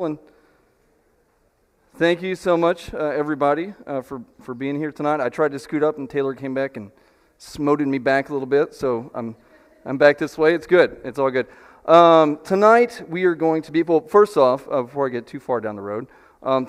And thank you so much, everybody, for being here tonight. I tried to scoot up, and Taylor came back and smoted me back a little bit, so I'm back this way. It's good. It's all good. Tonight we are going to be. Well, first off, before I get too far down the road,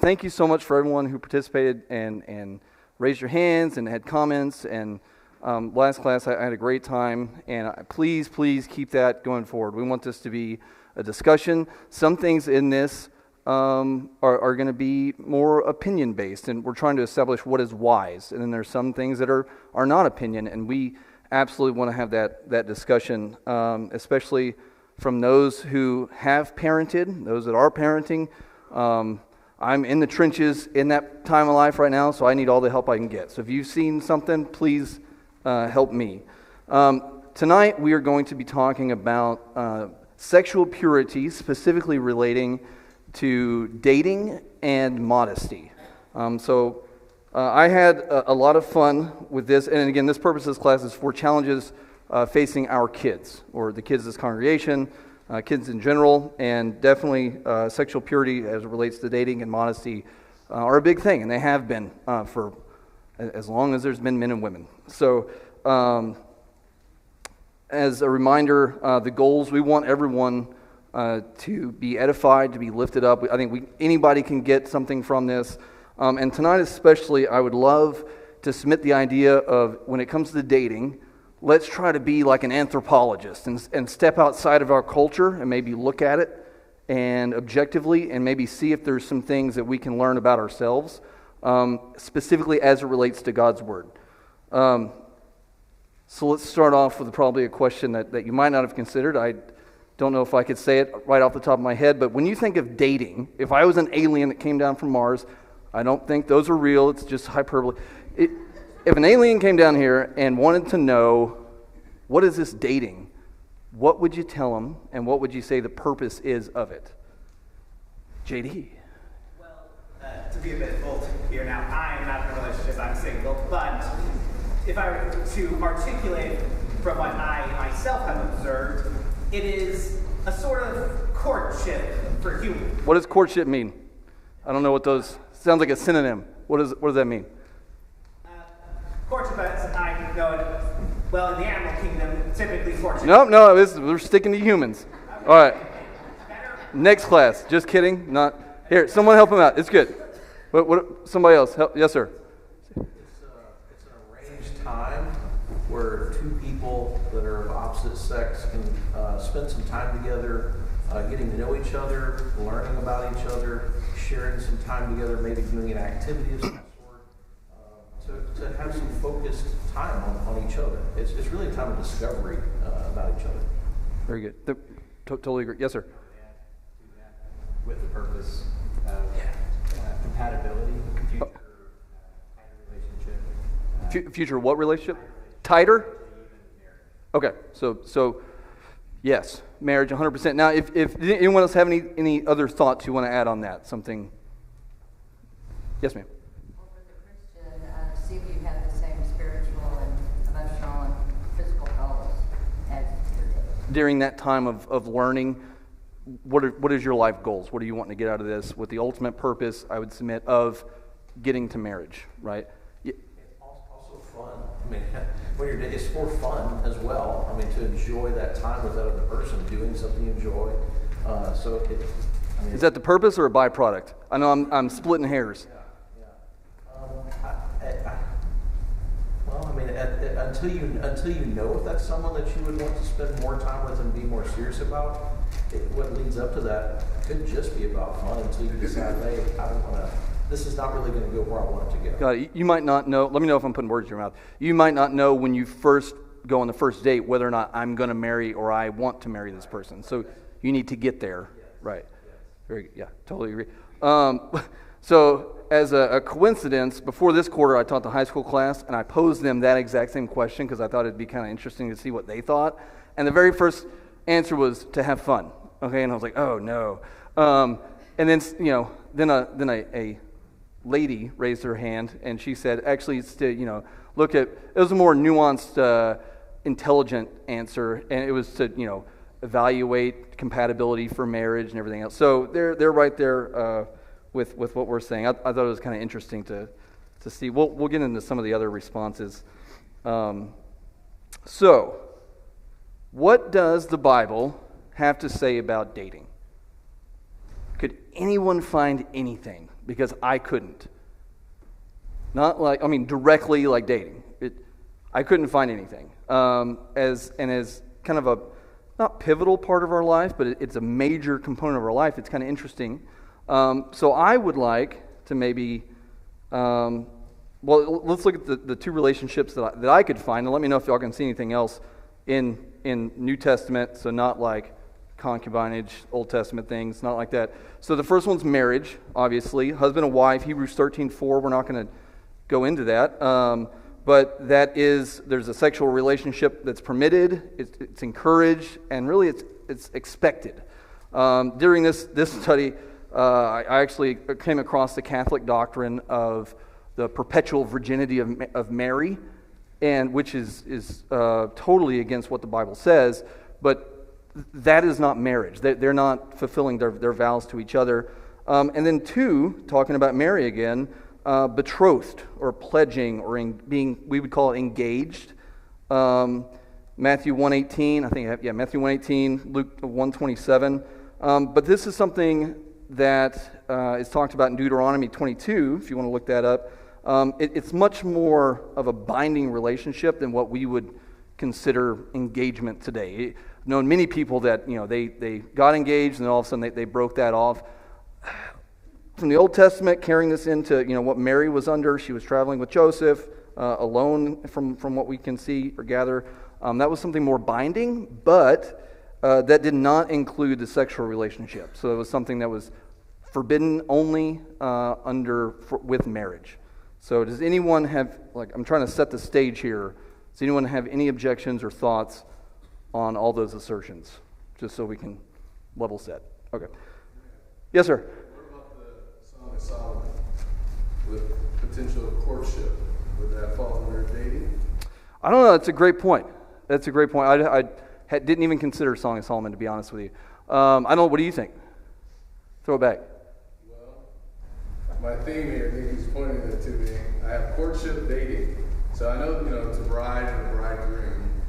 thank you so much for everyone who participated and raised your hands and had comments. And last class I had a great time, and please keep that going forward. We want this to be a discussion. Some things in this are going to be more opinion-based, and we're trying to establish what is wise. And then there's some things that are not opinion, and we absolutely want to have that discussion, especially from those who have parented, those that are parenting. I'm in the trenches in that time of life right now, so I need all the help I can get. So if you've seen something, please help me. Tonight we are going to be talking about sexual purity, specifically relating to dating and modesty. I had a lot of fun with this, and again, this purpose of this class is for challenges facing our kids, or the kids of this congregation, kids in general, and definitely sexual purity as it relates to dating and modesty are a big thing, and they have been for as long as there's been men and women. So as a reminder, the goals, we want everyone to be edified, to be lifted up. I think anybody can get something from this. And tonight especially, I would love to submit the idea of, when it comes to dating, let's try to be like an anthropologist and step outside of our culture and maybe look at it and objectively and maybe see if there's some things that we can learn about ourselves, specifically as it relates to God's Word. So let's start off with probably a question that you might not have considered. I don't know if I could say it right off the top of my head, but when you think of dating, if I was an alien that came down from Mars, I don't think those are real, it's just hyperbole. If an alien came down here and wanted to know, what is this dating, what would you tell them, and what would you say the purpose is of it? JD. Well, to be a bit bold here now, I am not in a relationship, I'm single, but if I were to articulate from what I myself have observed, it is a sort of courtship for humans. What does courtship mean? I don't know what those, sounds like a synonym. What does that mean? Courtship, as I know it, well, in the animal kingdom, typically courtship. No, we're sticking to humans. All right. Next class. Just kidding. Not here. Someone help him out. It's good. What? Somebody else. Help. Yes, sir. It's an arranged time where two people that are of opposite sex can spend some time together, getting to know each other, learning about each other, sharing some time together, maybe doing an activity of some sort, to have some focused time on each other. It's really a time of discovery about each other. Very good. Totally agree. Yes, sir. With the purpose of compatibility, future relationship. Future what relationship? Tighter? Okay, so yes, marriage 100%. Now, if anyone else have any other thoughts you want to add on that, something? Yes, ma'am. Well, for the Christian, see if you have the same spiritual and emotional and physical goals as your dating. During that time of learning, what is your life goals? What are you wanting to get out of this? With the ultimate purpose, I would submit, of getting to marriage, right? It's also fun. I mean, when you're dating, it's for fun as well. I mean, to enjoy that time with that other person, doing something you enjoy. Is that the purpose or a byproduct? I know I'm splitting hairs. Until you know if that's someone that you would want to spend more time with and be more serious about, what leads up to that could just be about fun until you decide, hey, I don't want to. This is not really going to go where I want it to go. God, you might not know. Let me know if I'm putting words in your mouth. You might not know when you first go on the first date whether or not I'm going to marry or I want to marry this person. So you need to get there, right? Very good. Yeah, totally agree. So as a coincidence, before this quarter, I taught the high school class, and I posed them that exact same question because I thought it'd be kind of interesting to see what they thought. And the very first answer was to have fun. Okay, and I was like, oh no. And then then a lady raised her hand, and she said, actually, it's to look at. It was a more nuanced, intelligent answer, and it was to evaluate compatibility for marriage and everything else. So they're right there with what we're saying. I thought it was kind of interesting to see. We'll get into some of the other responses. So, what does the Bible have to say about dating? Could anyone find anything? Because I couldn't. Not like, I mean, directly like dating. I couldn't find anything. As kind of a, not pivotal part of our life, but it's a major component of our life. It's kind of interesting. So I would like to maybe, well, let's look at the two relationships that I could find, and let me know if y'all can see anything else in New Testament, so not like concubinage, Old Testament things, not like that. So the first one's marriage, obviously, husband and wife, Hebrews 13:4. We're not going to go into that, but there's a sexual relationship that's permitted, it's encouraged, and really it's expected. During this study, I actually came across the Catholic doctrine of the perpetual virginity of Mary, and which is totally against what the Bible says, but that is not marriage. They're not fulfilling their vows to each other. And then two, talking about Mary again, betrothed or pledging or we would call it engaged. Matthew 1:18, I think, yeah, Matthew 1:18, Luke 1:27. But this is something that is talked about in Deuteronomy 22, if you want to look that up. It's much more of a binding relationship than what we would consider engagement today. I've known many people that, they got engaged and then all of a sudden they broke that off. From the Old Testament, carrying this into, what Mary was under, she was traveling with Joseph, alone from what we can see or gather. That was something more binding, but that did not include the sexual relationship. So it was something that was forbidden only with marriage. So does anyone have, I'm trying to set the stage here, does anyone have any objections or thoughts on all those assertions? Just so we can level set. Okay. Yes, sir? What about the Song of Solomon with potential courtship? Would that fall under dating? I don't know. That's a great point. I didn't even consider Song of Solomon, to be honest with you. I don't know. What do you think? Throw it back. My theme here, Nikki's pointing it to me. I have courtship, dating. So I know, it's a bride and a bridegroom,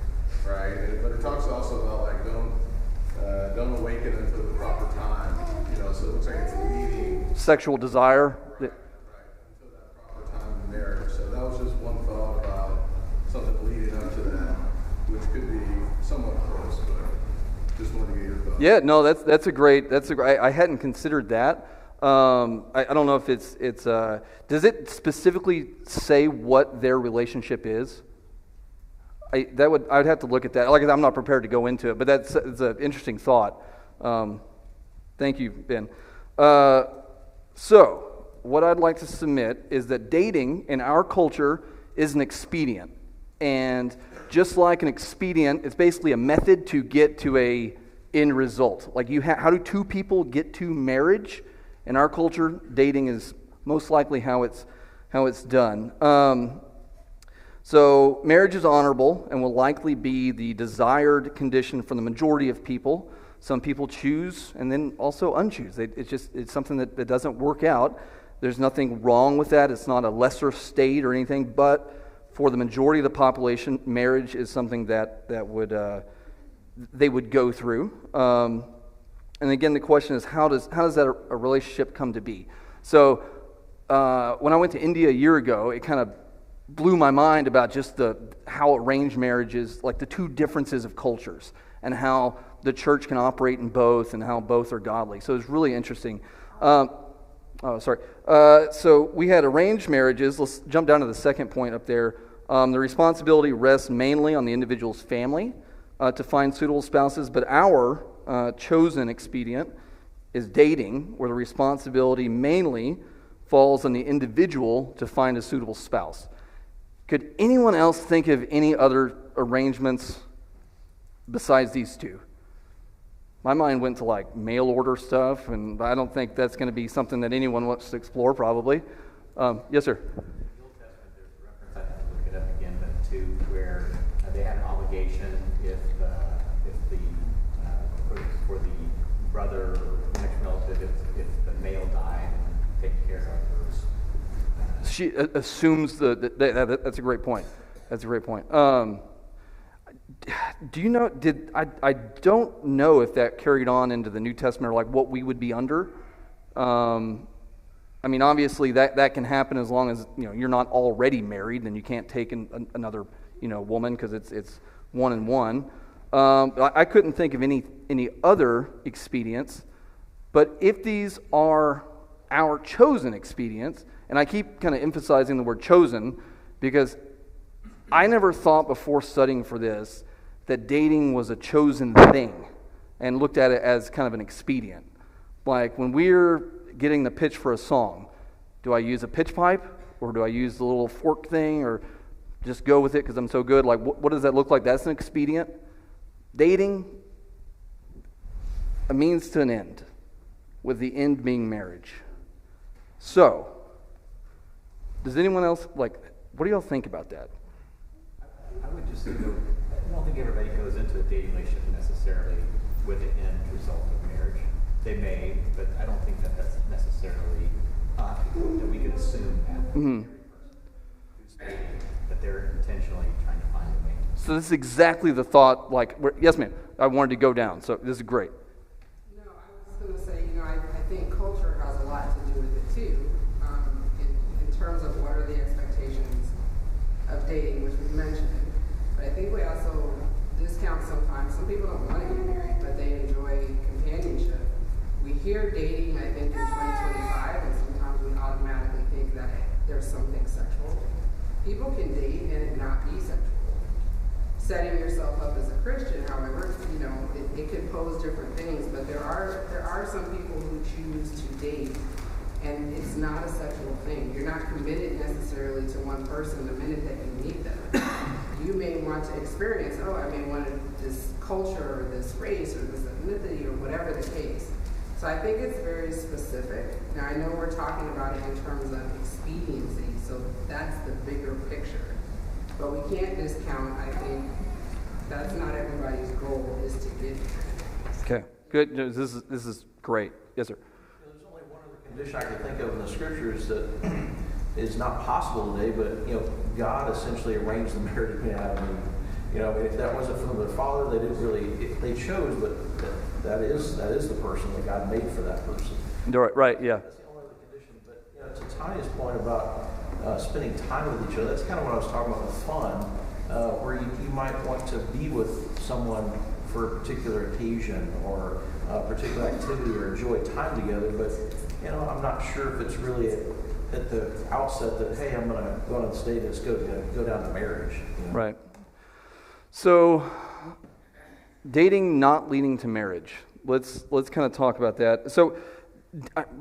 right? But it talks also about don't awaken until the proper time. So it looks like it's leading. Sexual desire. Right, until that proper time in marriage. So that was just one thought about something leading up to that, which could be somewhat close, but just wanted to get your thoughts. Yeah, no, that's a great. I hadn't considered that. I don't know if it's does it specifically say what their relationship is? I'd have to look at that. Like I said, I'm not prepared to go into it, but it's an interesting thought. Thank you, Ben. So what I'd like to submit is that dating in our culture is an expedient, and just like an expedient, it's basically a method to get to a end result. Like how do two people get to marriage? In our culture, dating is most likely how it's done. So marriage is honorable and will likely be the desired condition for the majority of people. Some people choose and then also unchoose. It's something that doesn't work out. There's nothing wrong with that. It's not a lesser state or anything. But for the majority of the population, marriage is something that they would go through. And again, the question is, how does that a relationship come to be? So when I went to India a year ago, it kind of blew my mind about just how arranged marriage is, like the two differences of cultures, and how the church can operate in both, and how both are godly. So it's really interesting. So we had arranged marriages. Let's jump down to the second point up there. The responsibility rests mainly on the individual's family to find suitable spouses, but our chosen expedient is dating, where the responsibility mainly falls on the individual to find a suitable spouse. Could anyone else think of any other arrangements besides these two? My mind went to mail order stuff, and I don't think that's going to be something that anyone wants to explore, probably. Yes, sir? In the Old Testament, there's a reference, I have to look it up again, but to where they had an obligation if the for the brother or next relative if the male died and taken care of? She assumes that's a great point. That's a great point. Do you know? I don't know if that carried on into the New Testament or like what we would be under. I mean, obviously that can happen as long as you're not already married. Then you can't take another woman because it's one and one. I couldn't think of any other expedients. But if these are our chosen expedients, and I keep kind of emphasizing the word chosen because I never thought before studying for this that dating was a chosen thing and looked at it as kind of an expedient. Like when we're getting the pitch for a song, do I use a pitch pipe or do I use the little fork thing or just go with it because I'm so good? Like what does that look like? That's an expedient. Dating, a means to an end, with the end being marriage. So, does anyone else, what do y'all think about that? I would just think I don't think everybody goes into a dating relationship necessarily with the end result of marriage. They may, but I don't think that that's necessarily that we could assume that every person who's dating, that they're intentionally trying to find a mate. So this is exactly the thought, yes ma'am, I wanted to go down, so this is great. No, I was going to say, I think culture has a lot to do with it too, in terms of what are the expectations of dating, which we mentioned. But I think we also discount sometimes. Some people don't want to get married, but they enjoy companionship. We hear dating, I think, in 2025, and sometimes we automatically think that there's something sexual. People can date and it not be sexual. Setting yourself up as a Christian, however, it could pose different things, but there are some people who choose to date, and it's not a sexual thing. You're not committed necessarily to one person the minute that you meet them. You may want to experience, I may want this culture or this race or this ethnicity or whatever the case. So I think it's very specific. Now I know we're talking about it in terms of expediency, so that's the bigger picture. But we can't discount, I think, that's not everybody's goal is to get married. Okay, good. This is great. Yes, sir. There's only one other condition I can think of in the scriptures that is not possible today, but God essentially arranged the marriage between Adam and Eve. If that wasn't from their father, they didn't really. They chose, but that is the person that God made for that person. Right. Yeah. That's the only other condition. But to Tanya's point about spending time with each other, that's kind of what I was talking about with fun, where you might want to be with someone for a particular occasion or a particular activity or enjoy time together, but I'm not sure if it's really at the outset that, hey, I'm going to go on this date, let's go down to marriage. Right. So, dating not leading to marriage. Let's kind of talk about that. So,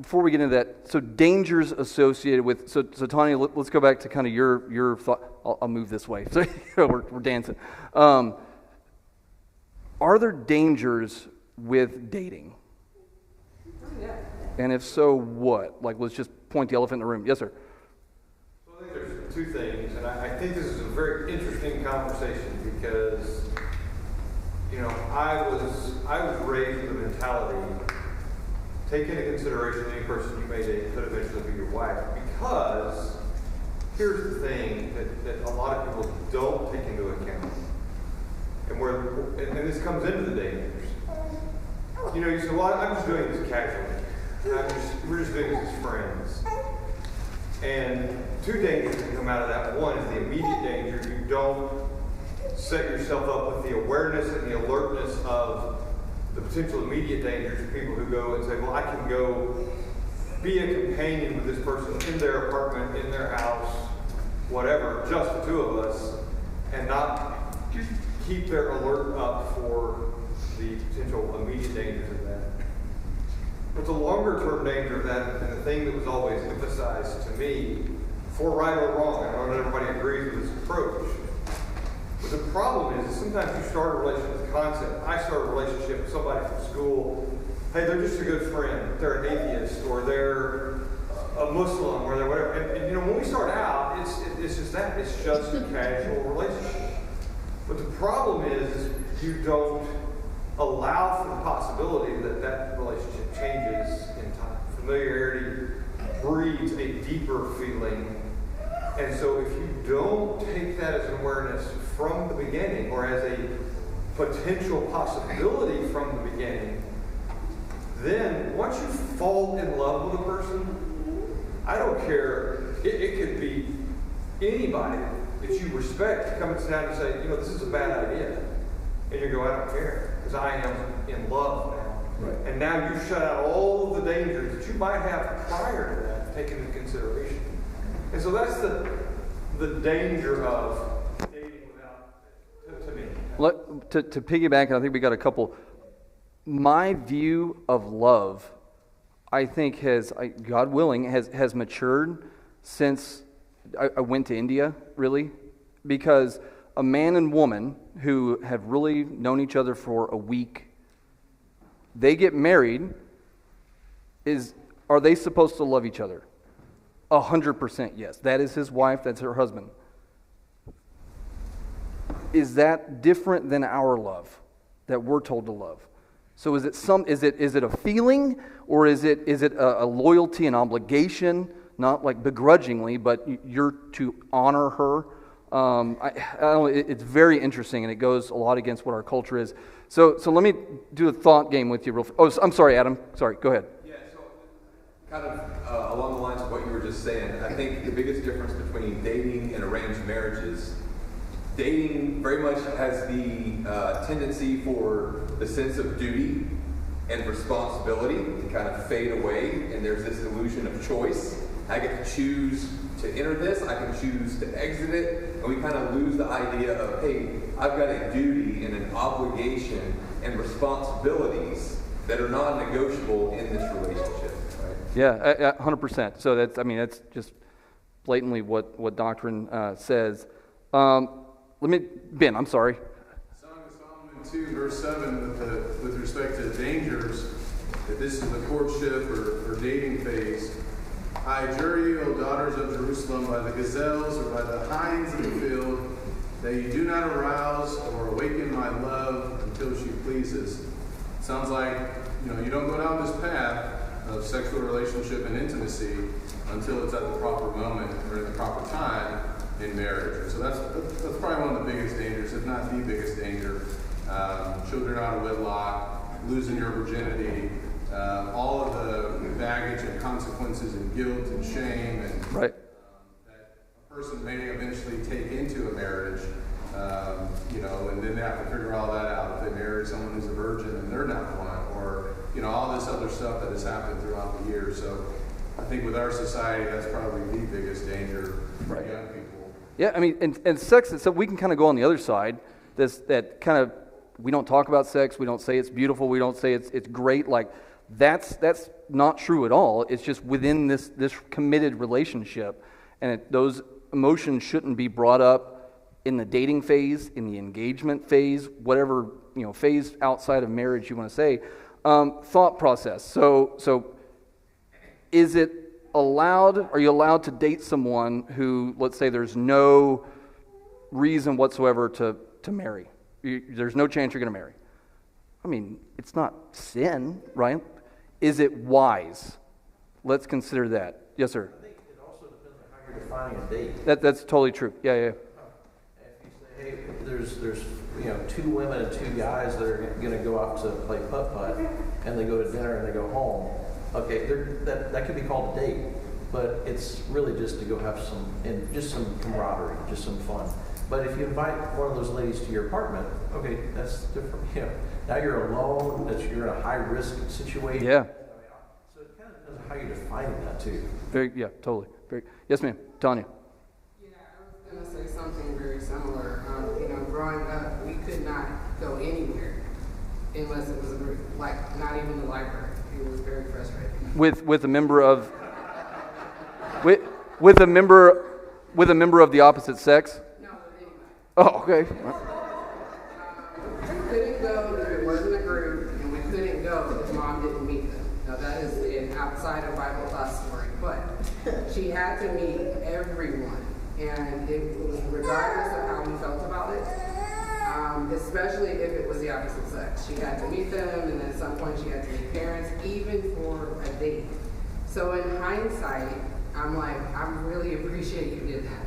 before we get into that, so dangers associated with, so Tanya, let's go back to kind of your thought. I'll move this way. So we're dancing. Are there dangers with dating? Yeah. And if so, what? Let's just point the elephant in the room. Yes, sir. So I think there's two things, and I think this is a very interesting conversation because, I was raised with a mentality. Take into consideration any person you may date could eventually be your wife, because here's the thing that a lot of people don't take into account, and this comes into the dangers. You say, well, I'm just doing this casually. We're just doing this as friends. And two dangers that come out of that. One is the immediate danger. You don't set yourself up with the awareness and the alertness of the potential immediate dangers of people who go and say, well, I can go be a companion with this person in their apartment, in their house, whatever, just the two of us, and not keep their alert up for the potential immediate dangers of that. But the longer-term danger of that, and the thing that was always emphasized to me, for right or wrong, I know not everybody agrees with this approach, but the problem is sometimes you start a relationship with a concept. I start a relationship with somebody from school. Hey, they're just a good friend. They're an atheist, or they're a Muslim, or they're whatever. And when we start out, it's just that. It's just a casual relationship. But the problem is you don't allow for the possibility that that relationship changes in time. Familiarity breeds a deeper feeling. And so if you don't take that as an awareness from the beginning, or as a potential possibility from the beginning, then once you fall in love with a person, I don't care, it could be anybody that you respect comes down and say, this is a bad idea. And you go, I don't care, because I am in love now. Right. And now you shut out all of the dangers that you might have prior to that taken into consideration. And so that's the danger of dating without, to me. To piggyback, and I think we got a couple. My view of love, I think God willing, has matured since I went to India, really, because a man and woman who have really known each other for a week, they get married, are they supposed to love each other? 100% yes. That is his wife, that's her husband. Is that different than our love that we're told to love? So is it a feeling, or is it a loyalty and obligation, not like begrudgingly, but you're to honor her? I don't know, it's very interesting, and it goes a lot against what our culture is. So let me do a thought game with you real. Oh, I'm sorry, Adam. Sorry, go ahead. Yeah, so kind of along the lines of what you were just saying, I think the biggest difference between dating and arranged marriages, dating very much has the tendency for the sense of duty and responsibility to kind of fade away, and there's this illusion of choice. I get to choose to enter this, I can choose to exit it, and we kind of lose the idea of, hey, I've got a duty and an obligation and responsibilities that are non-negotiable in this relationship. Right? Yeah, 100%. So that's just blatantly what doctrine says. Ben, I'm sorry. Song of Solomon 2, verse 7, with respect to dangers, if this is the courtship or dating phase, I adjure you, O daughters of Jerusalem, by the gazelles or by the hinds of the field, that you do not arouse or awaken my love until she pleases. Sounds like, you don't go down this path of sexual relationship and intimacy until it's at the proper moment or in the proper time in marriage. And so that's probably one of the biggest dangers, if not the biggest danger. Children out of wedlock, losing your virginity, all of the baggage and consequences and guilt and shame and right. That a person may eventually take into a marriage, and then they have to figure all that out. If they marry someone who's a virgin and they're not one, or all this other stuff that has happened throughout the years. So I think with our society, that's probably the biggest danger for young people. Yeah, I mean, and sex, so we can kind of go on the other side. That kind of, we don't talk about sex, we don't say it's beautiful, we don't say it's great. Like, that's not true at all. It's just within this committed relationship, and those emotions shouldn't be brought up in the dating phase, in the engagement phase, whatever phase outside of marriage you want to say. Thought process. So is it allowed? Are you allowed to date someone who, let's say, there's no reason whatsoever to marry? There's no chance you're going to marry. I mean, it's not sin, right? Is it wise? Let's consider that. Yes, sir. I think it also depends on how you're defining a date. That's totally true. Yeah. If you say, hey, there's two women and two guys that are going to go out to play putt-putt, and they go to dinner and they go home. Okay, that could be called a date, but it's really just to go have some camaraderie, just some fun. But if you invite one of those ladies to your apartment, okay, that's different. Now you're alone, you're in a high-risk situation. Yeah. So it kind of depends on how you're defining that, too. Totally. Yes, ma'am. Tanya. Yeah, I was going to say something very similar. Growing up, we could not go anywhere unless it was a group, like not even the library. It was very frustrating. With a member of with a member of the opposite sex? No, with anybody. Oh, okay. We couldn't go if it wasn't a group, and we couldn't go if mom didn't meet them. Now that is an outside of Bible class story, but she had to meet everyone, and it was regardless of how we felt about it, especially if it was the opposite sex. she got to meet them, and then at some point she got to meet parents, even for a date. So in hindsight, I'm like, I really appreciate you did that.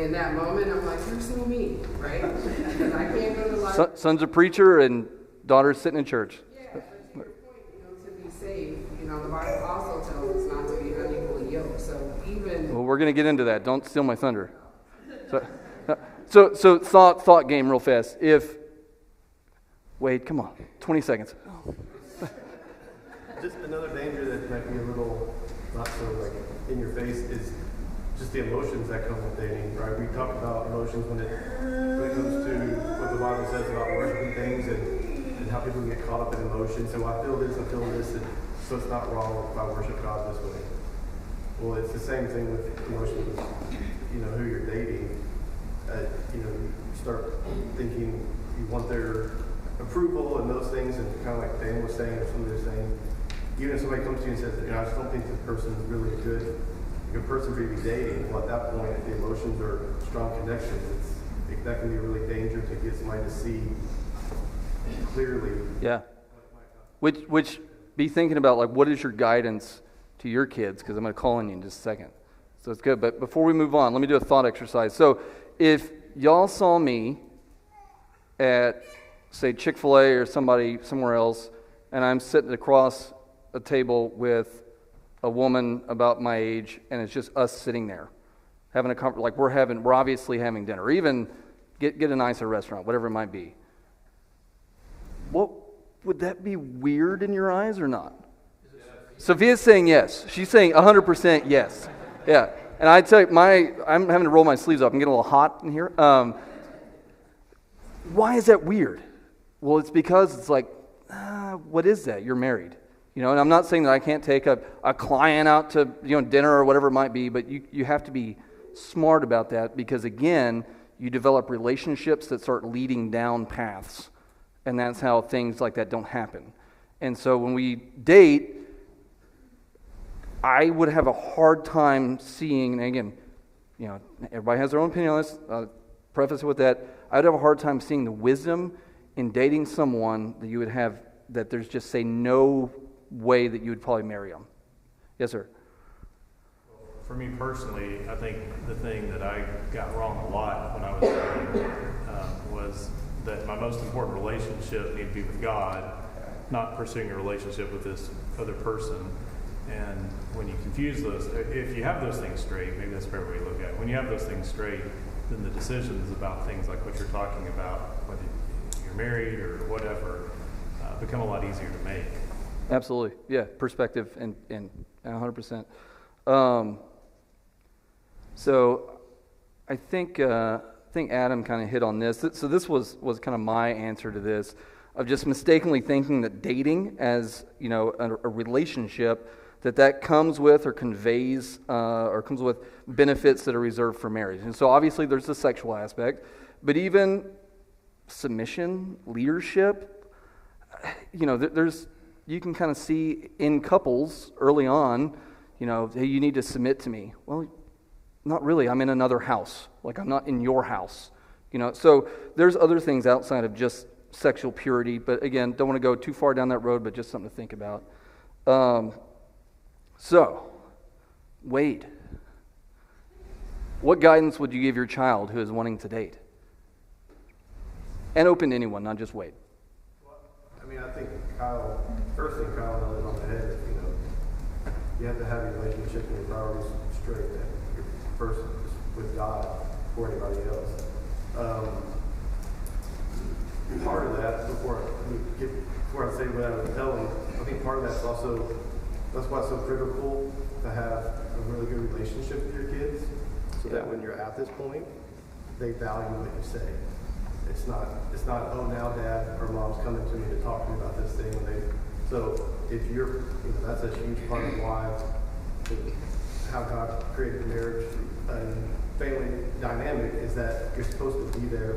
In that moment, I'm like, you're so mean, right? Because I can't go to life. Son's a preacher and daughter's sitting in church. Yeah, but to your point, to be saved, the Bible also tells us not to be unequally yoked. So even... Well, we're going to get into that. Don't steal my thunder. So thought game real fast. If... Wade, come on. 20 seconds. Just another danger that might be a little not so in your face is just the emotions that come with dating, right? We talk about emotions when it comes to what the Bible says about worshiping things and how people get caught up in emotions. So I feel this, and so it's not wrong if I worship God this way. Well, it's the same thing with emotions, who you're dating. You start thinking you want their approval and those things, and kind of like Dan was saying, or somebody was saying, even if somebody comes to you and says, I just don't think this person is really a good person for you to be dating, well, at that point, if the emotions are strong connections, that can be really dangerous to get somebody to see clearly. Yeah. Which be thinking about, what is your guidance to your kids, because I'm going to call on you in just a second. So it's good. But before we move on, let me do a thought exercise. So if y'all saw me at, say, Chick-fil-A or somebody somewhere else, and I'm sitting across a table with a woman about my age, and it's just us sitting there having a we're obviously having dinner, or even get a nicer restaurant, whatever it might be. What would that be weird in your eyes or not? Sophia's saying yes. She's saying 100% yes. Yeah. And I tell you, I'm having to roll my sleeves up. I'm getting a little hot in here. Why is that weird? Well, it's because it's what is that? You're married. And I'm not saying that I can't take a client out to dinner or whatever it might be, but you have to be smart about that, because again, you develop relationships that start leading down paths, and that's how things like that don't happen. And so when we date, I would have a hard time seeing, and again, everybody has their own opinion on this, preface it with that, I would have a hard time seeing the wisdom in dating someone that you would have, that there's just, say, no way that you would probably marry them. Yes, sir. For me personally, I think the thing that I got wrong a lot when I was dating was that my most important relationship needed to be with God, not pursuing a relationship with this other person. And when you confuse those, if you have those things straight, maybe that's a fair way to look at it. When you have those things straight, then the decisions about things like what you're talking about, whether you're married or whatever, become a lot easier to make. Absolutely. Yeah, perspective and 100%. So I think Adam kind of hit on this. So this was kind of my answer to this, of just mistakenly thinking that dating as, a relationship, that comes with or conveys or comes with benefits that are reserved for marriage. And so obviously there's the sexual aspect, but even submission, leadership, there's, you can kind of see in couples early on, hey, you need to submit to me. Well, not really. I'm in another house. I'm not in your house. So there's other things outside of just sexual purity. But again, don't want to go too far down that road, but just something to think about. So, Wade, what guidance would you give your child who is wanting to date? And open to anyone, not just Wade. I think first thing Kyle knows on the head is, you have to have your relationship and your priorities straight. That you're first with God before anybody else. Part of that, before I say what I would tell them, I think part of that's why it's so critical to have a really good relationship with your kids, so that when you're at this point, they value what you say. It's not, oh, now dad or mom's coming to me to talk to me about this thing. So if that's a huge part of why, how God created marriage and family dynamic, is that you're supposed to be there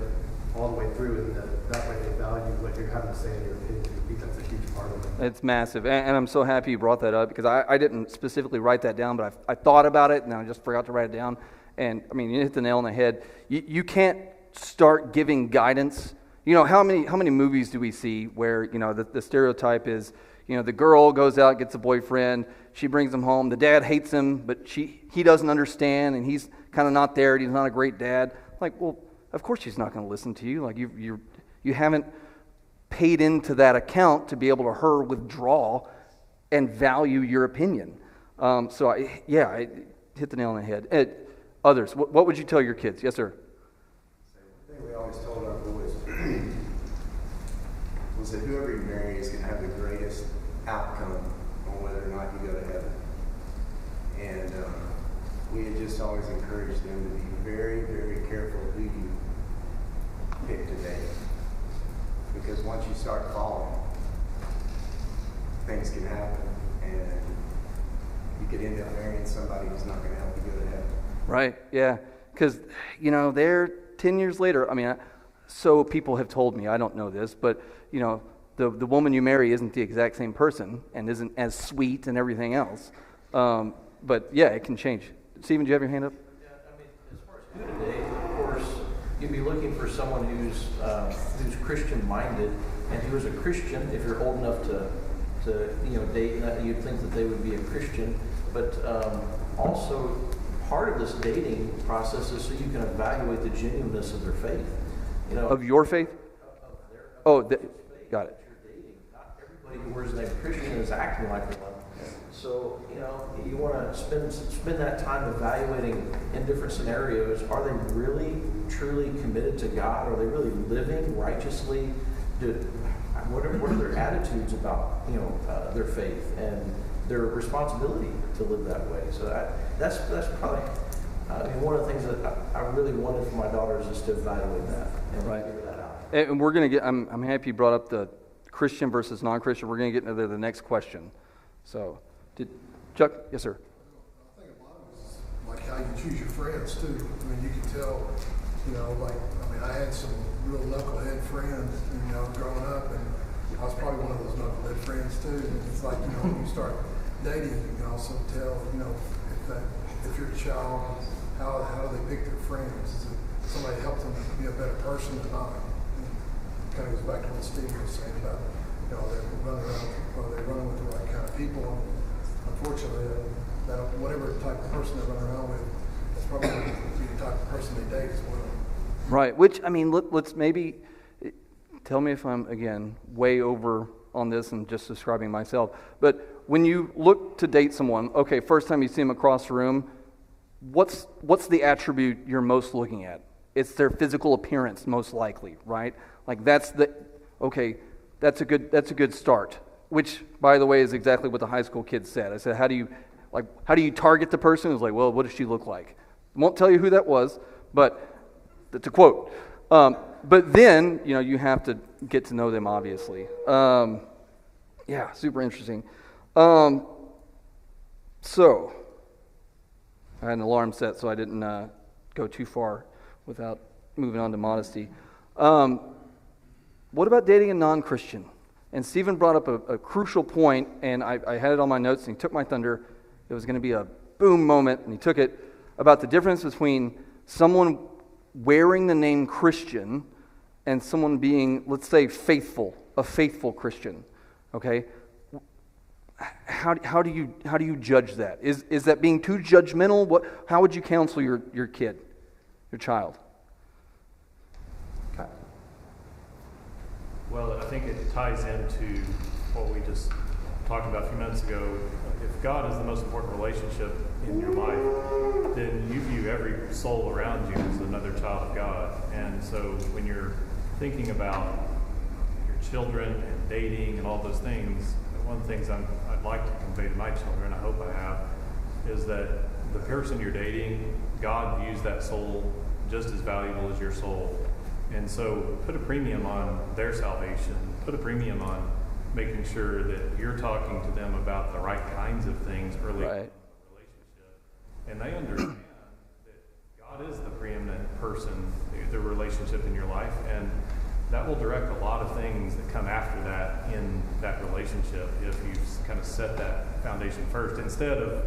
all the way through, and that way they value what you're having to say in your opinion. I think that's a huge part of it. It's massive, and I'm so happy you brought that up, because I didn't specifically write that down, but I thought about it, and I just forgot to write it down. And you hit the nail on the head. You can't start giving guidance. You know, how many movies do we see where, you know, the stereotype is, you know, the girl goes out, gets a boyfriend, she brings him home, the dad hates him, but he doesn't understand, and he's kind of not there, and he's not a great dad. Like, well, of course she's not going to listen to you. Like, you haven't paid into that account to be able to withdraw and value your opinion. So I hit the nail on the head. Others, what would you tell your kids? Yes, sir. The thing we always told our boys was that whoever you marry is going to have the greatest outcome on whether or not you go to heaven. And we had just always encouraged them to be very, very careful who you pick to date. Because once you start falling, things can happen, and you could end up marrying somebody who's not going to help you go to heaven. Right, yeah. Because, you know, they're 10 years later, I mean, so people have told me, I don't know this, but, you know, the woman you marry isn't the exact same person and isn't as sweet and everything else. But, yeah, it can change. Stephen, do you have your hand up? Yeah, I mean, as far as who to date, of course, you'd be looking for someone who's Christian-minded, and who is a Christian, if you're old enough to date, you'd think that they would be a Christian. But also, part of this dating process is so you can evaluate the genuineness of their faith. You know, of your faith? Got it. You're dating. Not everybody who wears the name Christian is acting like one. So, you know, you want to spend that time evaluating in different scenarios. Are they really, truly committed to God? Are they really living righteously? What are their attitudes about, you know, their faith and their responsibility to live that way? So that's probably one of the things that I really wanted for my daughters is to evaluate that and figure that out. And we're going to get, I'm happy you brought up the Christian versus non-Christian. We're going to get into the next question. So, Chuck? Yes, sir. I think a lot of it is like how you choose your friends, too. I mean, you can tell, you know, I had some real knucklehead friends, you know, growing up, and I was probably one of those knucklehead friends, too. And it's like, you know, when you start dating, you can also tell, you know, if you're a child, how do they pick their friends? Is it somebody helps them be a better person than not? It kind of goes back to what Steve was saying about, you know, they're running with the right kind of people. And unfortunately, whatever type of person they run around with, that's probably going to be the type of person they date as well. Right, which, I mean, let's maybe, tell me if I'm, again, way over on this and just describing myself, but when you look to date someone, okay, first time you see them across the room, what's the attribute you're most looking at? It's their physical appearance, most likely, right? Like that's a good start. Which, by the way, is exactly what the high school kids said. I said, how do you target the person? It was like, well, what does she look like? I won't tell you who that was, but to quote. But then, you know, you have to get to know them, obviously. Yeah, super interesting. So, I had an alarm set, so I didn't go too far without moving on to modesty. What about dating a non-Christian? And Stephen brought up a crucial point, and I had it on my notes, and he took my thunder. It was going to be a boom moment, and he took it, about the difference between someone wearing the name Christian and someone being, let's say, a faithful Christian. Okay? How do you judge that? Is that being too judgmental? How would you counsel your kid, your child? Okay. Well, I think it ties into what we just talked about a few minutes ago. If God is the most important relationship in your life, then you view every soul around you as another child of God. And so when you're thinking about your children and dating and all those things, one of the things I'd like to convey to my children, I hope I have, is that the person you're dating, God views that soul just as valuable as your soul. And so put a premium on their salvation. Put a premium on making sure that you're talking to them about the right kinds of things early in the relationship. And they understand that God is the preeminent person, the relationship in your life. And that will direct a lot of things that come after that in that relationship if you kind of set that foundation first. Instead of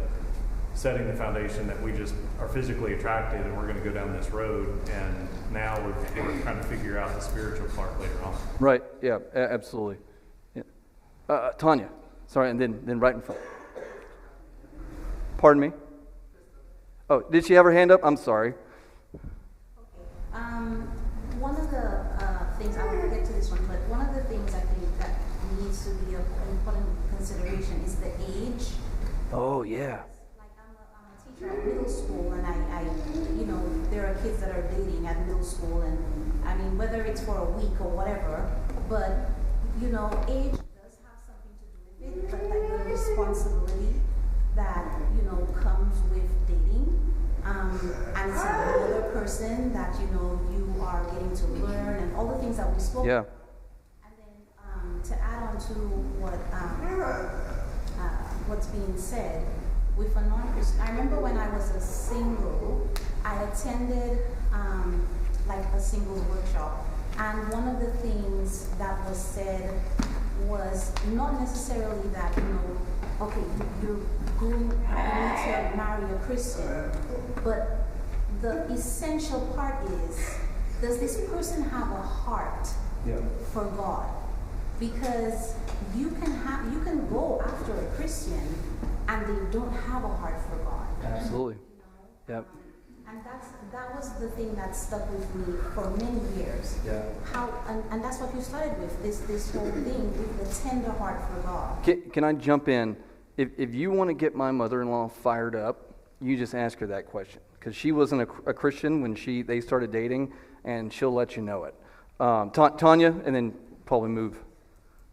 setting the foundation that we just are physically attracted and we're going to go down this road, and now we're trying to figure out the spiritual part later on. Right. Yeah. Absolutely. Yeah. Tanya. Sorry, and then right in front. Pardon me. Oh, did she have her hand up? I'm sorry. One of the things, I will get to this one, but one of the things I think that needs to be an important consideration is the age. Oh, yeah. Like I'm a teacher at middle school, and I there are kids that are dating at middle school, and I mean, whether it's for a week or whatever, but age does have something to do with it, but like the responsibility that comes with dating. And it's another person that you are getting to learn, and all the things that we spoke. Yeah. And then to add on to what's being said with a non-Christian. I remember when I was a single, I attended like a singles workshop, and one of the things that was said was not necessarily that okay, you need to marry a Christian, but the essential part is, does this person have a heart for God? Because you can go after a Christian and they don't have a heart for God. Absolutely. Yep. And that was the thing that stuck with me for many years. Yeah. And that's what you started with, this whole thing with the tender heart for God. Can I jump in? If you want to get my mother-in-law fired up, you just ask her that question, because she wasn't a Christian when they started dating, and she'll let you know it. Tanya, and then probably move.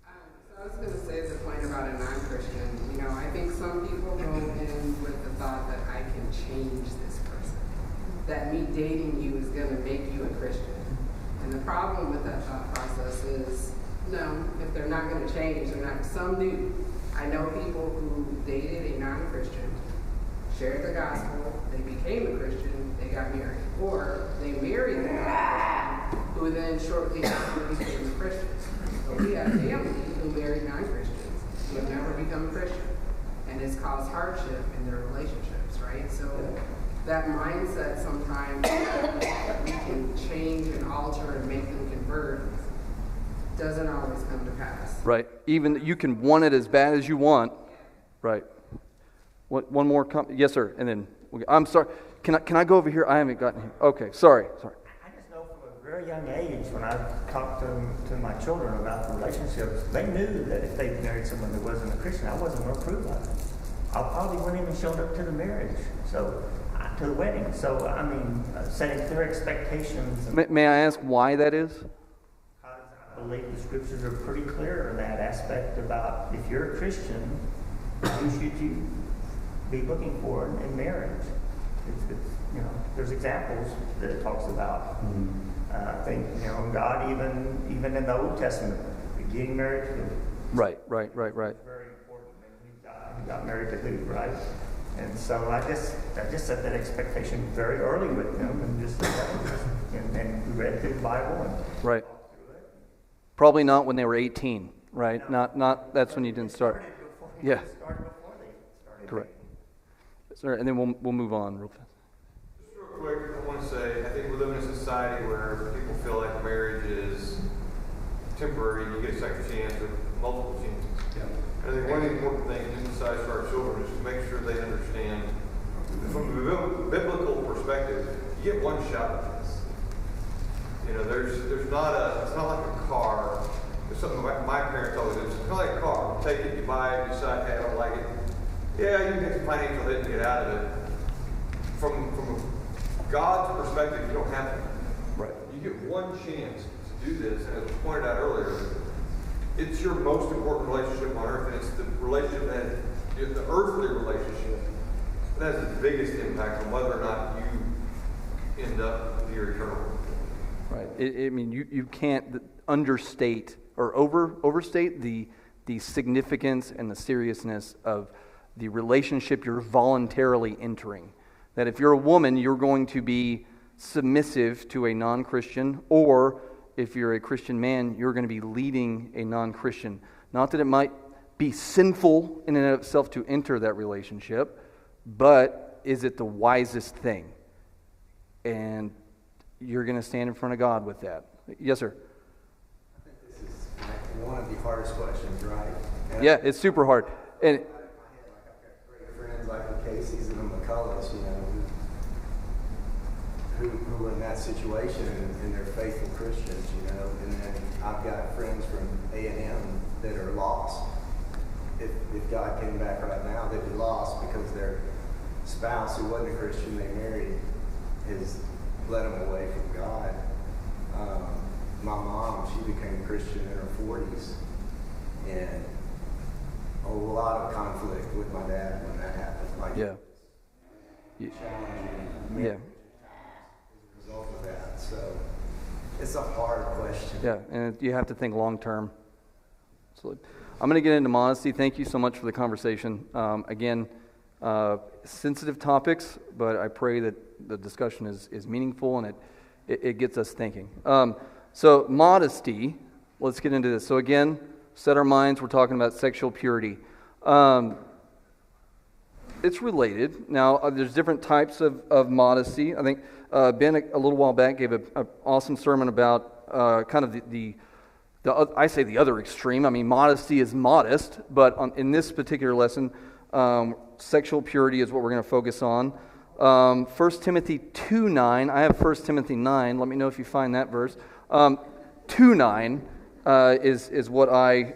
So I was going to say the point about a non-Christian. I think some people go in with the thought that I can change this person, that me dating you is going to make you a Christian. And the problem with that thought process is, no, if they're not going to change, they're not. Some do. I know people who dated a non-Christian, shared the gospel, they became a Christian, they got married. Or they married a non-Christian, who then shortly after became a Christian. So we have family who married non-Christians, who have never become a Christian. And it's caused hardship in their relationships, right? So that mindset sometimes that we can change and alter and make them convert doesn't always come to pass. Right. Even you can want it as bad as you want. Right. One more yes, sir. And then I'm sorry. Can I go over here? I haven't gotten here. Okay. Sorry. I just know from a very young age, when I talked to my children about the relationships, they knew that if they married someone that wasn't a Christian, I wasn't going to approve of it. I probably wouldn't even showed up to the marriage, to the wedding. So I mean, setting their expectations. May I ask why that is? I believe the scriptures are pretty clear in that aspect about if you're a Christian, who should you be looking for in marriage? It's there's examples that it talks about. I think God even in the Old Testament, getting married to. Right. It's very important. Who got married to who, right? And so I just set that expectation very early with them, and read through the Bible and. Right. Probably not when they were 18, right? No. Not that's when you didn't start. Yeah. Correct. Sir, and then we'll move on real fast. Just real quick, I want to say I think we live in a society where people feel like marriage is temporary. You get a second chance or multiple chances. Yeah. I think one of the important things to emphasize to our children is to make sure they understand, from a biblical perspective, you get one shot at this. There's not it's not like a car. It's something like my parents always did. It's kind of like a car. You take it, you buy it, you decide, hey, I don't like it. Yeah, you can get some financial hit and get out of it. From God's perspective, you don't have to. Right. You get one chance to do this, and as was pointed out earlier, it's your most important relationship on earth, and it's the relationship the earthly relationship that has the biggest impact on whether or not you end up with your eternal. Right. I mean, you can't understate or overstate the significance and the seriousness of the relationship you're voluntarily entering. That if you're a woman, you're going to be submissive to a non-Christian, or if you're a Christian man, you're going to be leading a non-Christian. Not that it might be sinful in and of itself to enter that relationship, but is it the wisest thing? And you're going to stand in front of God with that. Yes, sir. I think this is like one of the hardest questions, right? And Yeah, it's super hard. And I've got great friends like the Caseys and the McCulloughs, you know, who are in that situation and they're faithful Christians, you know. And then I've got friends from A&M that are lost. If God came back right now, they'd be lost because their spouse, who wasn't a Christian they married, has led them away from God. My mom, she became a Christian in her 40s, and a lot of conflict with my dad when that happened. Like, yeah. challenging Yeah. as a result of that. So it's a hard question. Yeah, and you have to think long term. Absolutely. I'm going to get into modesty. Thank you so much for the conversation. Again, sensitive topics, but I pray that the discussion is meaningful and it gets us thinking. So modesty, let's get into this. So again, set our minds, we're talking about sexual purity. It's related. Now, there's different types of modesty. I think Ben, a little while back, gave an awesome sermon about kind of I say the other extreme. I mean, modesty is modest, but in this particular lesson, sexual purity is what we're going to focus on. 1 Timothy 2:9. I have 1 Timothy 9. Let me know if you find that verse. 2:9 is what I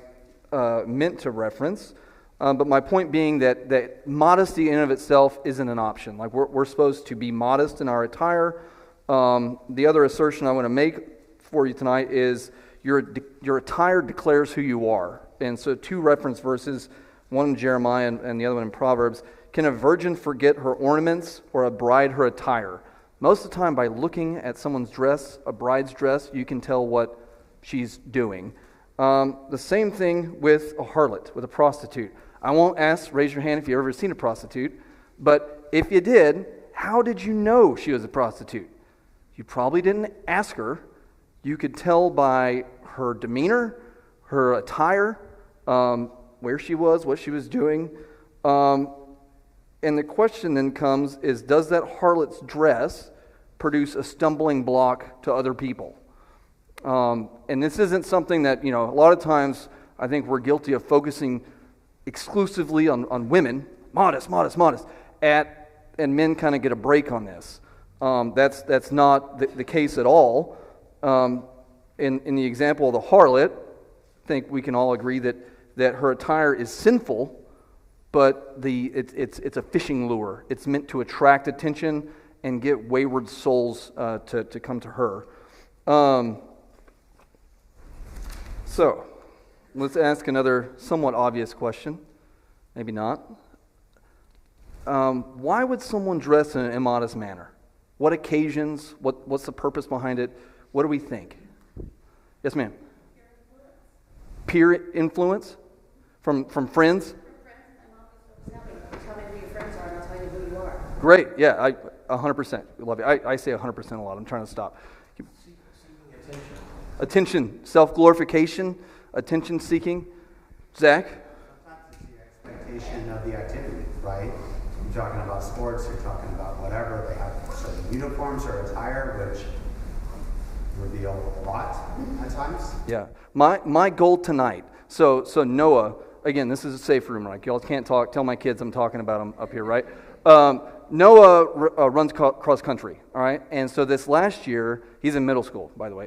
meant to reference. But my point being that modesty in and of itself isn't an option. Like we're supposed to be modest in our attire. The other assertion I want to make for you tonight is your attire declares who you are. And so 2 reference verses, one in Jeremiah and the other one in Proverbs. Can a virgin forget her ornaments or a bride her attire? Most of the time, by looking at someone's dress, a bride's dress, you can tell what she's doing. The same thing with a harlot, with a prostitute. I won't raise your hand if you've ever seen a prostitute, but if you did, how did you know she was a prostitute? You probably didn't ask her. You could tell by her demeanor, her attire, where she was, what she was doing. And the question then comes is, does that harlot's dress produce a stumbling block to other people? And this isn't something that, a lot of times I think we're guilty of focusing exclusively on women, modest, and men kind of get a break on this. That's not the case at all. In the example of the harlot, I think we can all agree that her attire is sinful, but it's a fishing lure. It's meant to attract attention and get wayward souls to come to her. So, let's ask another somewhat obvious question. Maybe not. Why would someone dress in an immodest manner? What occasions? What's the purpose behind it? What do we think? Yes, ma'am. Peer influence from friends? Tell me who your friends are, and I'll tell you who you are. Great. Yeah, 100%. We love it. I say 100% a lot. I'm trying to stop. Seeking Attention, self-glorification, attention-seeking. Zach? Sometimes it's the expectation of the activity, right? You're talking about sports, you're talking about whatever. They have certain uniforms or attire, which reveal a lot at times. Yeah. My goal tonight, so Noah, again, this is a safe room, right? Y'all can't tell my kids I'm talking about them up here, right? Noah runs cross country, all right? And so this last year, he's in middle school, by the way.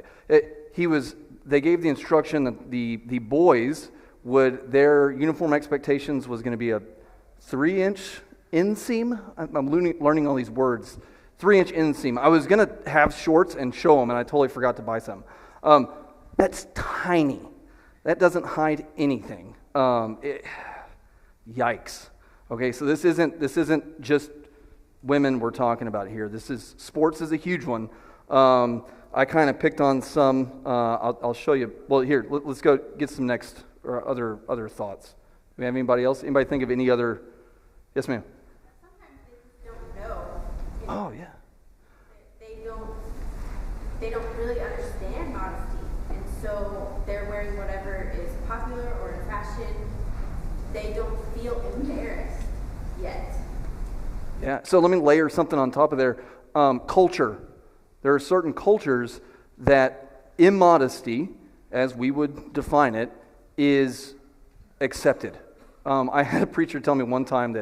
They gave the instruction that the boys their uniform expectations was going to be a 3-inch inseam. I'm learning all these words. 3-inch inseam. I was going to have shorts and show them, and I totally forgot to buy some. That's tiny. That doesn't hide anything. Yikes. Okay, so this isn't just women we're talking about here. Sports is a huge one. I kind of picked on some. I'll show you. Well, here, let's go get some next or other thoughts. Do we have anybody else? Anybody think of any other? Yes, ma'am. Sometimes they just don't know. Oh, yeah. They don't really understand modesty, and so they're wearing whatever is popular or in fashion. They don't feel embarrassed yet. Yeah, so let me layer something on top of there. Culture. There are certain cultures that immodesty, as we would define it, is accepted. I had a preacher tell me one time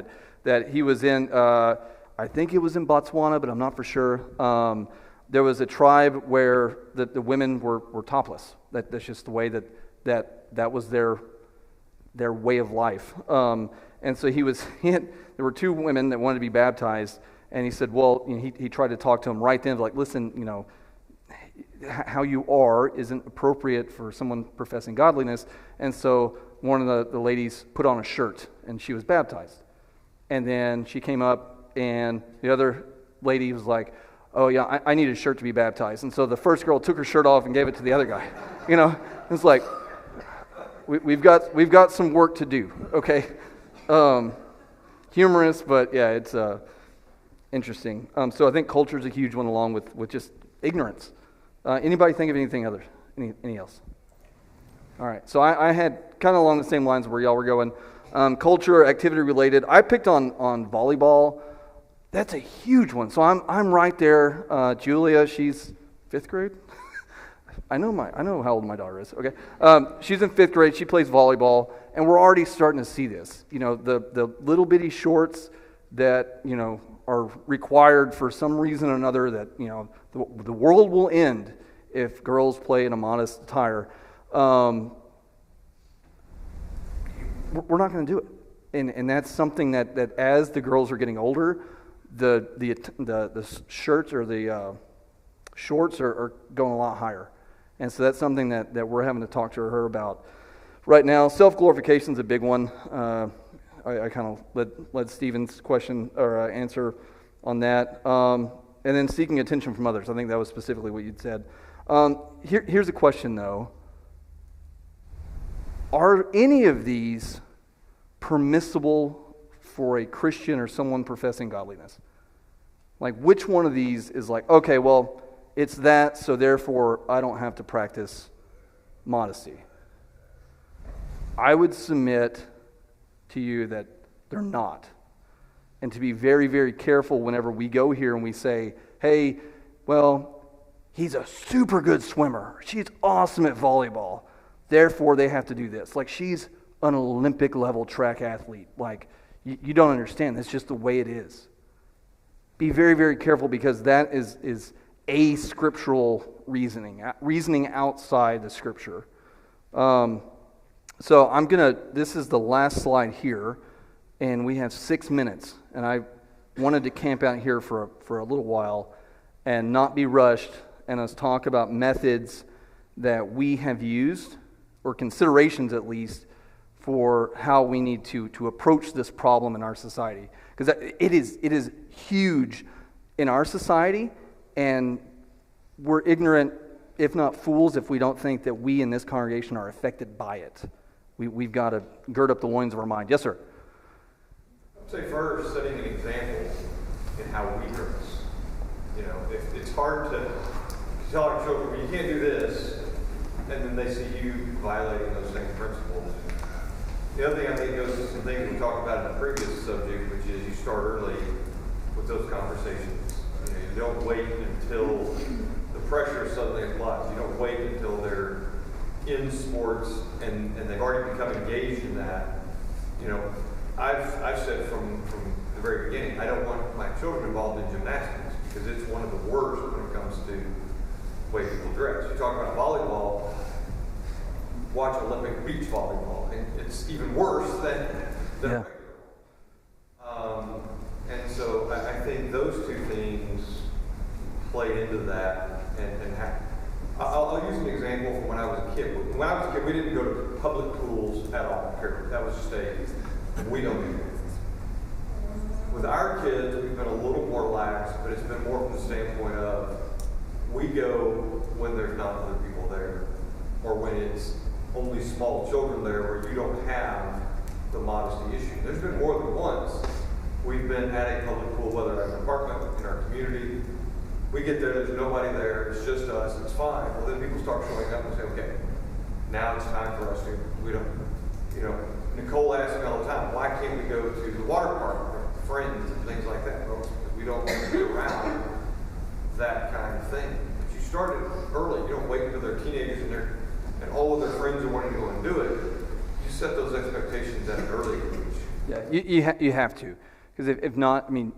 that he was in, I think it was in Botswana, but I'm not for sure. There was a tribe where the women were topless. That's just the way that was their way of life. And so there were two women that wanted to be baptized, and he said, well, he tried to talk to them right then, like, listen, how you are isn't appropriate for someone professing godliness. And so one of the ladies put on a shirt, and she was baptized. And then she came up, and the other lady was like, oh yeah, I need a shirt to be baptized. And so the first girl took her shirt off and gave it to the other guy. It's like, we've got some work to do, okay? Humorous, but yeah, it's interesting. So I think culture is a huge one, along with just ignorance. Anybody think of anything other? Any else? All right. So I had kind of along the same lines where y'all were going. Culture, activity related. I picked on volleyball. That's a huge one. So I'm right there. Julia, she's 5th grade. I know how old my daughter is. Okay. She's in 5th grade. She plays volleyball, and we're already starting to see this. The little bitty shorts that are required for some reason or another, that the world will end if girls play in a modest attire. We're not going to do it, and that's something that as the girls are getting older, the shirts or the shorts are going a lot higher, and so that's something that we're having to talk to her about right now. Self-glorification is a big one. I kind of led Stephen's question or answer on that. And then seeking attention from others. I think that was specifically what you'd said. Here's a question, though. Are any of these permissible for a Christian or someone professing godliness? Like, which one of these is like, okay, well, it's that, so therefore I don't have to practice modesty? I would submit to you that they're not. And to be very, very careful whenever we go here and we say, hey, well, he's a super good swimmer. She's awesome at volleyball. Therefore, they have to do this. Like, she's an Olympic level track athlete. Like, you don't understand. That's just the way it is. Be very, very careful, because that is a scriptural reasoning outside the scripture. So this is the last slide here, and we have 6 minutes, and I wanted to camp out here for a little while and not be rushed, and us talk about methods that we have used, or considerations at least, for how we need to approach this problem in our society. Because it is huge in our society, and we're ignorant, if not fools, if we don't think that we in this congregation are affected by it. We've got to gird up the loins of our mind. Yes, sir? I'd say first, setting an example in how we dress. If it's hard to tell our children, well, you can't do this, and then they see you violating those same principles. The other thing I think goes to some things we talked about in the previous subject, which is you start early with those conversations. You don't wait until the pressure suddenly applies. You don't wait until they're in sports and they've already become engaged in that. I've said from the very beginning, I don't want my children involved in gymnastics, because it's one of the worst when it comes to the way people dress. You talk about volleyball, watch Olympic beach volleyball, and it's even worse than regular. And so I think those two things play into that. I'll use an example from when I was a kid. When I was a kid, we didn't go to public pools at all, period. That was just we don't do it. With our kids, we've been a little more lax, but it's been more from the standpoint of we go when there's not other people there, or when it's only small children there where you don't have the modesty issue. There's been more than once we've been at a public pool, whether at an apartment, in our community. We get there, there's nobody there, it's just us, it's fine. Well, then people start showing up and say, okay, now it's time for us to, Nicole asks me all the time, why can't we go to the water park friends and things like that. Well, we don't want to be around that kind of thing. But you start it early. You don't wait until they're teenagers and all of their friends are wanting to go and do it. You set those expectations at an early age. Yeah, you have to. Because if not, I mean,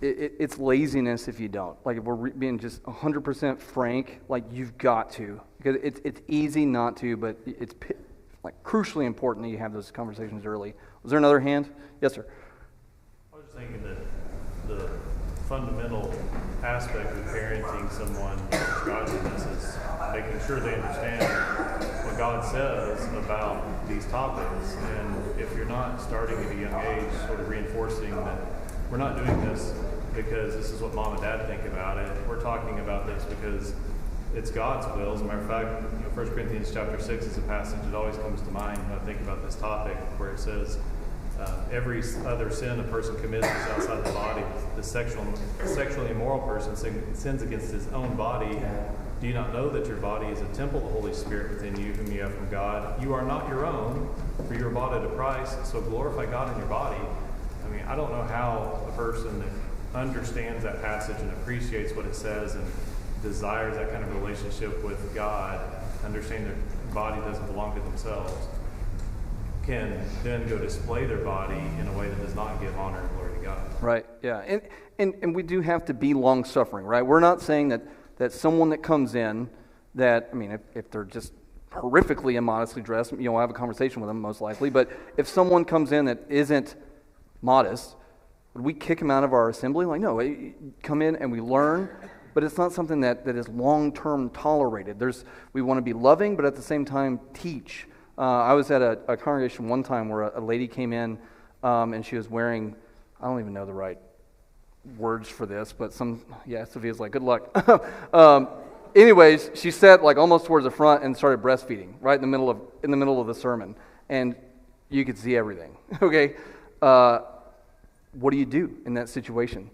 it's laziness if you don't. Like, if we're being just 100% frank, like, you've got to. Because it's easy not to, but it's like crucially important that you have those conversations early. Was there another hand? Yes, sir. I was just thinking that the fundamental aspect of parenting someone with godliness is making sure they understand what God says about these topics. And if you're not starting at a young age sort of reinforcing that we're not doing this because this is what mom and dad think about it, we're talking about this because it's God's will. As a matter of fact, 1 Corinthians chapter 6 is a passage that always comes to mind when I think about this topic, where it says, every other sin a person commits is outside the body. The sexually immoral person sins against his own body. Do you not know that your body is a temple of the Holy Spirit within you, whom you have from God? You are not your own, for you are bought at a price, so glorify God in your body. I mean, I don't know how a person that understands that passage and appreciates what it says and desires that kind of relationship with God, understanding their body doesn't belong to themselves, can then go display their body in a way that does not give honor and glory to God. Right, yeah. And we do have to be long-suffering, right? We're not saying that someone that comes in that, I mean, if they're just horrifically immodestly dressed, you'll have a conversation with them most likely, but if someone comes in that isn't modest, would we kick them out of our assembly? Like, no, come in and we learn, but it's not something that is long-term tolerated. We want to be loving, but at the same time teach. I was at a congregation one time where a lady came in and she was wearing, I don't even know the right words for this, but Sophia's like, good luck. Anyways, she sat like almost towards the front and started breastfeeding right in the middle of the sermon, and you could see everything. Okay, what do you do in that situation?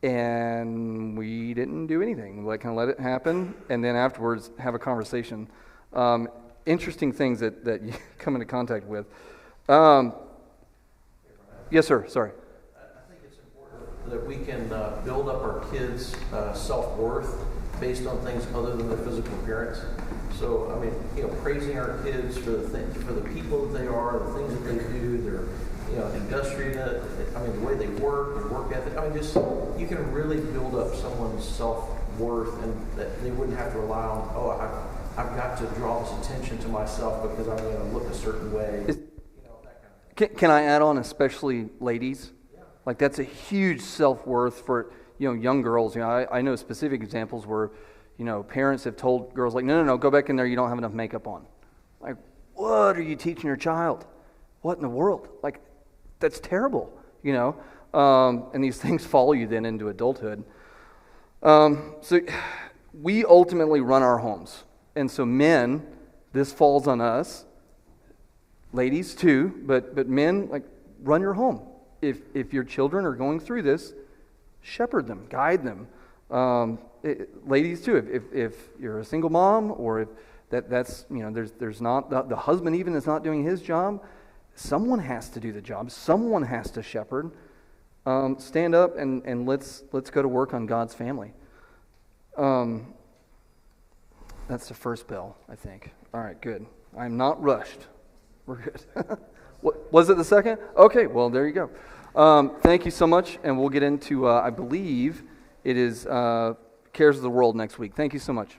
And we didn't do anything. We kind of let it happen, and then afterwards have a conversation. Interesting things that you come into contact with. Yes, sir. Sorry. I think it's important that we can build up our kids' self-worth based on things other than their physical appearance. So, I mean, praising our kids for the people that they are, the things that they do, their industrious, the way they work, their work ethic. I mean, just you can really build up someone's self-worth, and that they wouldn't have to rely on, I've got to draw this attention to myself because I'm going to look a certain way. That kind of thing. Can I add on, especially ladies? Yeah. Like, that's a huge self-worth for young girls. I know specific examples where parents have told girls like, no, go back in there. You don't have enough makeup on. Like, what are you teaching your child? What in the world? Like, that's terrible. And these things follow you then into adulthood. So we ultimately run our homes. And so men, this falls on us, ladies too, but men, like, run your home. If your children are going through this, shepherd them, guide them. Ladies too, if you're a single mom, or if that's there's not the husband even is not doing his job, someone has to do the job. Someone has to shepherd. Stand up and let's go to work on God's family. That's the first bell, I think. All right, good. I'm not rushed. We're good. Was it the second? Okay, well, there you go. Thank you so much, and we'll get into, I believe, it is Cares of the World next week. Thank you so much.